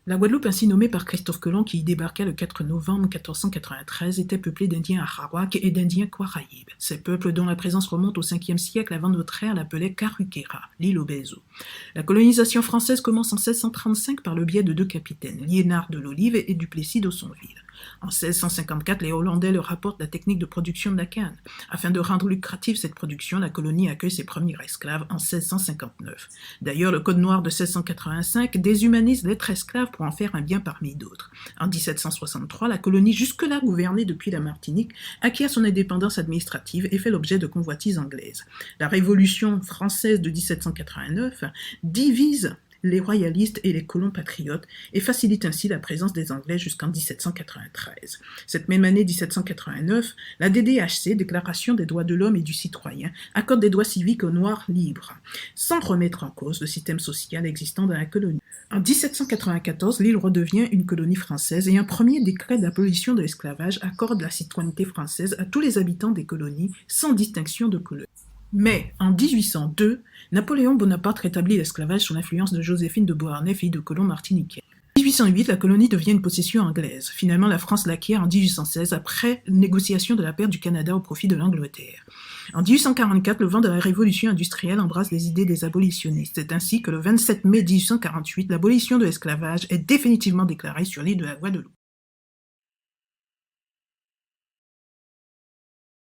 La Guadeloupe, ainsi nommée par Christophe Colomb, qui y débarqua le 4 novembre 1493, était peuplée d'Indiens Arawaks et d'Indiens Caraïbes. Ces peuples, dont la présence remonte au 5e siècle avant notre ère, l'appelaient Carhuquera, l'île aux Bézos. La colonisation française commence en 1635 par le biais de deux capitaines, Liénard de l'Olive et Duplessis d'Aussonville. En 1654, les Hollandais leur apportent la technique de production de la canne. Afin de rendre lucrative cette production, la colonie accueille ses premiers esclaves en 1659. D'ailleurs, le Code noir de 1685 déshumanise l'être esclave pour en faire un bien parmi d'autres. En 1763, la colonie, jusque-là gouvernée depuis la Martinique, acquiert son indépendance administrative et fait l'objet de convoitises anglaises. La Révolution française de 1789 divise les royalistes et les colons patriotes et facilite ainsi la présence des Anglais jusqu'en 1793. Cette même année 1789, la DDHC, Déclaration des droits de l'homme et du citoyen, accorde des droits civiques aux Noirs libres, sans remettre en cause le système social existant dans la colonie. En 1794, l'île redevient une colonie française et un premier décret d'abolition de l'esclavage accorde la citoyenneté française à tous les habitants des colonies, sans distinction de couleur. Mais, en 1802, Napoléon Bonaparte rétablit l'esclavage sous l'influence de Joséphine de Beauharnais, fille de colons martiniquais. En 1808, la colonie devient une possession anglaise. Finalement, la France l'acquiert en 1816 après négociation de la perte du Canada au profit de l'Angleterre. En 1844, le vent de la révolution industrielle embrasse les idées des abolitionnistes. C'est ainsi que le 27 mai 1848, l'abolition de l'esclavage est définitivement déclarée sur l'île de la Guadeloupe.